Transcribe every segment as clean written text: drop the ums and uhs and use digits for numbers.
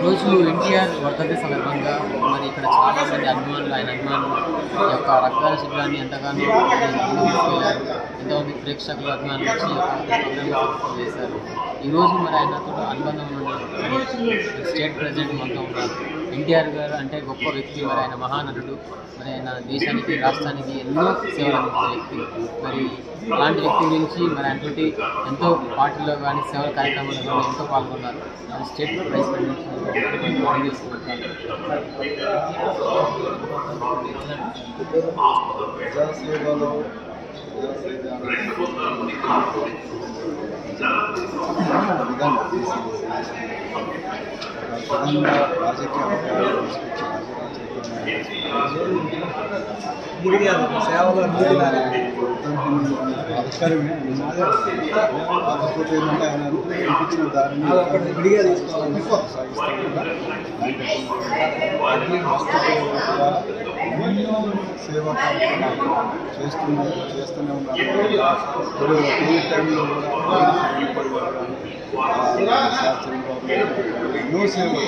ఈరోజు ఎన్టీఆర్ వర్ధంతి సందర్భంగా మరి ఇక్కడ చాలామంది అభిమానులు ఆయన అభిమానులు యొక్క రక్తదాన శిబిరాన్ని ఎంతగానో తీసుకెళ్లారు. ఎంతోమంది ప్రేక్షకులు అభిమానులు వచ్చి ప్రోగ్రామ్ చేశారు. ఈరోజు మరి ఆయనతో అనుబంధం ఉన్న స్టేట్ ప్రెసిడెంట్ మొత్తం ఉన్నారు. ఎన్టీఆర్ గారు అంటే గొప్ప వ్యక్తి, మరి ఆయన మహానటుడు, మరి ఆయన దేశానికి రాష్ట్రానికి ఎన్నో సేవలు అందించిన వ్యక్తి. మరి అలాంటి వ్యక్తి గురించి మరి ఆయనతోటి ఎంతో పార్టీలో కానీ సేవల కార్యక్రమాల్లో కానీ ఎంతో పాల్గొన్నారు. మరి స్టేట్ ప్రెసిడెంట్ ప్రజాసేవలో సేవలో ఆవిష్కరమే కాకపోతే ఏంటంటే ఆయన అనిపించిన దారిని విడిగా తీసుకోవాలని కొనసాగిస్తాను. ఎన్నో సేవా కార్యక్రమాలు చేస్తూనే ఉన్నారు. ఇప్పుడు కోవిడ్ టైంలో కూడా ఎన్నో సేవలు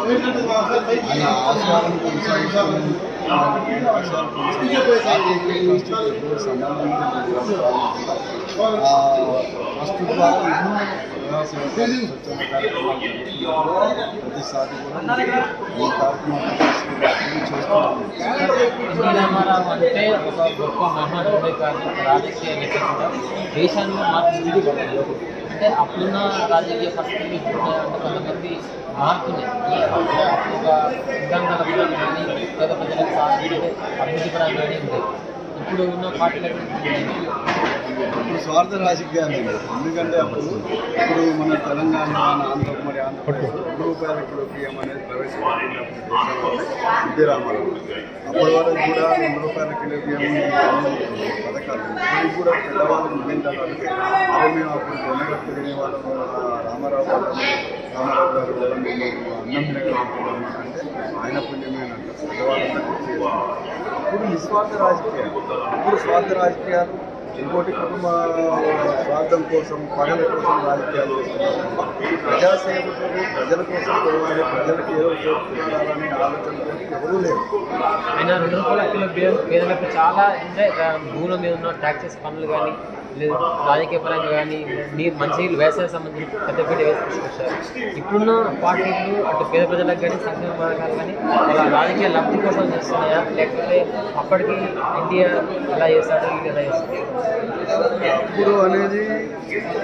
ఆయన ఆశయాలను కొనసాగిస్తామని ట్రస్ట్ ద్వారా ఎన్నో ప్రతిసారి కూడా ఈ కార్యక్రమాలు రామారావు అంటే ఒక గొప్ప మహానుభావుడే కాదు, రాజకీయ నేత కూడా. దేశాన్ని మార్పు అంటే అప్పుడున్న రాజకీయ పరిస్థితులు ఇప్పుడున్నాయి అంటే కొంతమంది మారుతున్నాయి. ఒక ఉద్దండల పరంగా కానీ పేద ప్రజలకు సాధించే అభివృద్ధి పరంగా కానీ ఉంటాయి. ఇప్పుడు ఉన్న పార్టీలకు ఇప్పుడు స్వార్థ రాజకీయాలు ఎందుకంటే ఇప్పుడు మన తెలంగాణ ఆంధ్రప్రదేశ్ రూపాయల కిలో బియ్యం అనేది ప్రవేశపెట్టినప్పుడు ఎన్టీ రామారావు అప్పటి వరకు కూడా రూపాయల కిలో బియ్యం పథకాలు ఇవి కూడా పెద్దవాళ్ళు ముగించాలంటే అదే మేము అప్పుడు జొన్నగా తిరిగే వాళ్ళు రామారావు గారు అన్నం తినగలుగుతున్నామంటే ఆయన పుణ్యమేనంట పెద్దవాళ్ళంతా గుర్తు చేస్తారు. ఇప్పుడు నిస్వార్థ రాజకీయాలు, ఇప్పుడు స్వార్థ రాజకీయాలు, ఇంకోటి కుటుంబ స్వార్థం కోసం పగల కోసం రాజకీయాలు చేస్తున్నారు. ప్రజాసేవకులు ప్రజల కోసం పోవాలి, ప్రజలకు ఏదో ఉపయోగపడాలనే ఆలోచనతో ఎవరూ లేరు. ఆయన 2 రూపాయల కిలో బియ్యం పేదలకు చాలా అంటే భూముల మీద ఉన్న ట్యాక్సెస్ పనులు కానీ లేదు రాజకీయ పరంగా కానీ మంచినీళ్ళు వ్యవసాయ సంబంధించిన పెద్దపీట వేసి తీసుకొచ్చారు. ఇప్పుడున్న పార్టీలు అటు పేద ప్రజలకు కానీ సంక్షేమ పథకాలు కానీ వాళ్ళ రాజకీయ లబ్ధి కోసం చేస్తున్నాయా, లేకపోతే అప్పటికి ఎన్టీఆర్ ఎలా చేస్తాడు ఇది ఎలా చేస్తాడు? ఇప్పుడు అనేది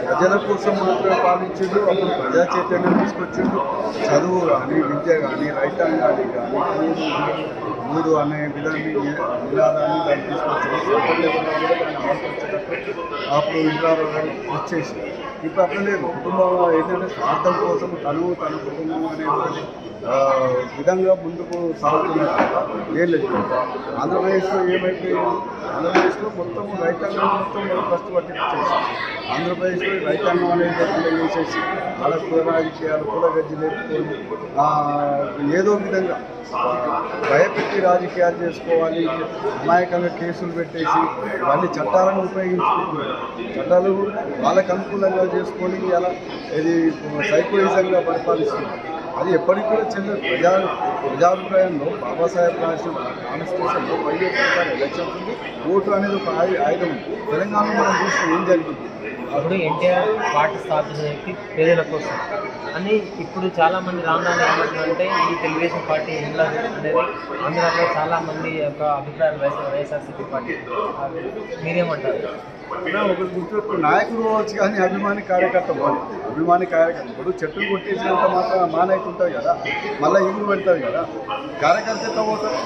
ప్రజల కోసం మాత్రమే పాలించిండు. అప్పుడు ప్రజా చైతన్యం తీసుకొచ్చిండు. చదువు కానీ విద్య కానీ రైతాంగాన్ని కానీ మూడు అనే నినాదాన్ని దాన్ని తీసుకొచ్చిండు. అప్పుడు విధానం వచ్చేసి ఇప్పుడు అట్లా లేదు. కుటుంబం ఏంటంటే స్వార్థం కోసం తన కుటుంబం అనేది విధంగా ముందుకు సాగుతున్నారు. ఏం లేదు. ఆంధ్రప్రదేశ్లో ఏమైపోయింది, ఆంధ్రప్రదేశ్లో మొత్తం రైతాంగం మొత్తం ఫస్ట్ పట్టించేసి ఆంధ్రప్రదేశ్లో రైతాంగం అనేది వేసేసి వాళ్ళ కుల రాజకీయాలు కుల గజ్జి లేపుకొని ఏదో విధంగా భయపెట్టి రాజకీయాలు చేసుకోవాలి, అమాయకంగా కేసులు పెట్టేసి ఇవన్నీ చట్టాలను ఉపయోగించుకుంటున్నారు. చట్టాలు వాళ్ళకు అనుకూలంగా చేసుకొని అలా ఇది సైకోయిజంగా పరిపాలిస్తున్నారు. అది ఎప్పటికి కూడా చెందదు. ప్రజాభిప్రాయంలో బాబాసాహెబ్ రాసిన కాన్స్టిట్యూషన్లో 5 ఎలక్షన్స్ ఉంది. ఓటు అనేది ఒక ఆయుధం. తెలంగాణలో మనం చూస్తే ఏం జరిగింది? అప్పుడు ఎన్టీఆర్ పార్టీ స్థాపించిన వ్యక్తి పేదల కోసం అని ఇప్పుడు చాలామంది రామనాథ్ ఏమంటున్నారంటే ఈ తెలుగుదేశం పార్టీ ఉండదు అనేది ఆంధ్రాలో చాలామంది యొక్క అభిప్రాయాలు వైఎస్ఆర్సీపీ పార్టీ. మీరేమంటారు? ఒకటి గుర్తు నాయకుడు వచ్చి కానీ అభిమాని కార్యకర్త పోవాలి. అభిమాని కార్యకర్త ఇప్పుడు చెట్టులు కొట్టేసినంత మాత్రం మానైతే ఉంటుంది కదా, మళ్ళీ ఇగురు పెడతారు కదా. కార్యకర్త ఎట్లా పోతారు?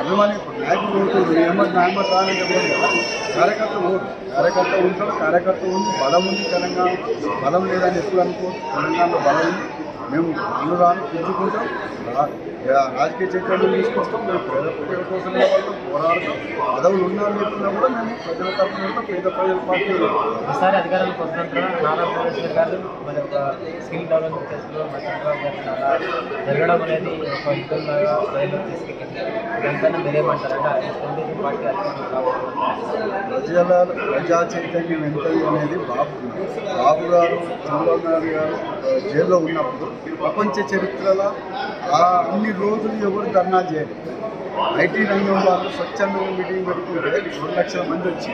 అభిమాని నాయకుడు ఓటు ఏమంటే నాయకుడు రానంటే పోదు కదా. కార్యకర్త ఓటు కార్యకర్త ఉంటాడు. కార్యకర్త ఉంది, బలం ఉంది. తెలంగాణ బలం లేదని ఎప్పుడు అనుకో. తెలంగాణలో బలం ఉంది. మేము రాను పుంజుకుంటాం, రాజకీయ చైతన్యం తీసుకొస్తాం, మేము పేద ప్రజల కోసం పోరాడతాం. పదవులు ఉన్నా లేకున్నా కూడా మేము ప్రజల తరఫున పేద ప్రజల పార్టీ. ఒకసారి అధికారంలోకి వచ్చినంత నారా భువనేశ్వర్ గారు మరి ఒక స్కిల్ డెవలప్మెంట్ చేస్తూ మరి చంద్రబాబు గారు అలా జరగడం అనేది ఒక యుద్ధంలాగా ప్రజలు తీసుకెళ్ళింది. దానికన్నా మీరేమంటారంటే తెలుగుదేశం పార్టీ ప్రజా చైతన్యం ఎంతది అనేది బాబు గారు చంద్రబాబు నాయుడు గారు జైల్లో ఉన్నప్పుడు ప్రపంచ చరిత్రలో అన్ని రోజులు ఎవరు ధర్నా చేయలేదు. ఐటీ రంగం వాళ్ళు స్వచ్ఛందంగా మీటింగ్ పెట్టుకుంటే 2 లక్షల మంది వచ్చి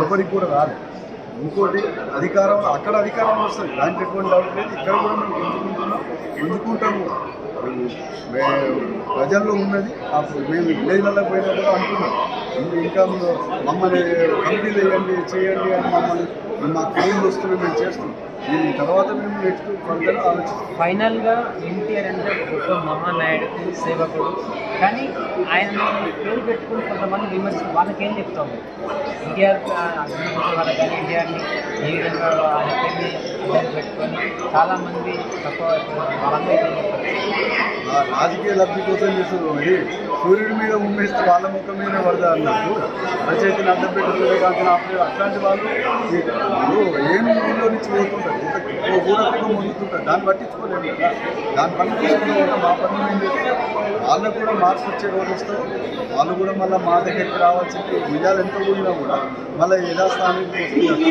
ఎవరికి కూడా రాలేదు. ఇంకోటి అధికారం అక్కడ అధికారం వస్తుంది, దాంట్లో ఎటువంటి డౌట్ లేదు. ఇక్కడ కూడా మేము గుంజుకుంటాము. ప్రజల్లో ఉన్నది మేము విలేజ్లలో పోయినా కూడా అంటున్నాం, ఇంకా మమ్మల్ని కంపెనీలు వేయండి చేయండి అని మమ్మల్ని మాకు ఫోన్లు వస్తున్నాయి, మేము చేస్తున్నాం. దీని తర్వాత మేము నెక్స్ట్ ఫర్దర్ ఆలోచిస్తాం. ఫైనల్గా ఎన్టీఆర్ అంటే గొప్ప మహానాయుడు సేవకుడు, కానీ ఆయన పేరు పెట్టుకుని కొంతమంది విమర్శలు వాళ్ళకేం చెప్తాము? ఎన్టీఆర్ వాళ్ళకి కానీ ఎన్టీఆర్ని ఏ విధంగా ఆయన పేరుని పెట్టుకొని చాలామంది తక్కువ వాళ్ళందరూ ఏం చెప్తారు? రాజకీయ లబ్ధి కోసం చేస్తుంది. సూర్యుడి మీద ఉమ్మేస్తే వాళ్ళ ముఖం మీద పడదా అన్నట్టు రచయితని అడ్డం పెట్టుకుంటే కాకుండా అట్లాంటి వాళ్ళు ఏం ఊళ్ళో నుంచి పోతుంటారు, ఊరకు ముందుతుంటారు, దాన్ని పట్టించుకోలేము కదా. దాని పని తీసుకున్న మా పని మేము చేస్తే వాళ్ళకు కూడా మార్క్స్ వచ్చే రోజు వస్తారు. వాళ్ళు కూడా మళ్ళీ మా దగ్గరికి రావాల్సింది నిజాలు ఎంత కూడినా కూడా మళ్ళీ యథాస్థానానికి వస్తున్నారు.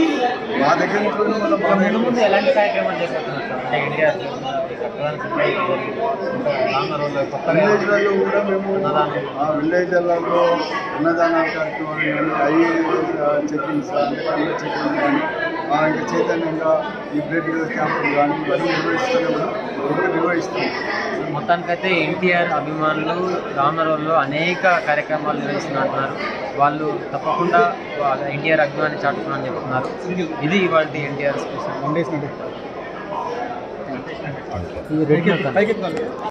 మా దగ్గర నుంచి మళ్ళీ మా ముందు ఎలాంటి కార్యక్రమాలు చేస్తున్నారు? విలేజ్లలో కూడా మేము విలేజ్లలో అన్నదాన కార్యక్రమాలు కానీ ఐఏఎస్ చెకింగ్స్ అంటే కళ్ళు చెకింగ్ కానీ ఇంకా చైతన్యంగా ఈ బ్లడ్ క్యాంపులు కానీ ఇవన్నీ నిర్వహిస్తాం. మొత్తానికైతే ఎన్టీఆర్ అభిమానులు రామరోల్లో అనేక కార్యక్రమాలు నిర్వహిస్తున్నారు. వాళ్ళు తప్పకుండా ఎన్టీఆర్ అభిమాని చాటుతున్నారని చెప్తున్నారు. ఇది ఇవాళ ఎన్టీఆర్ స్పెషల్.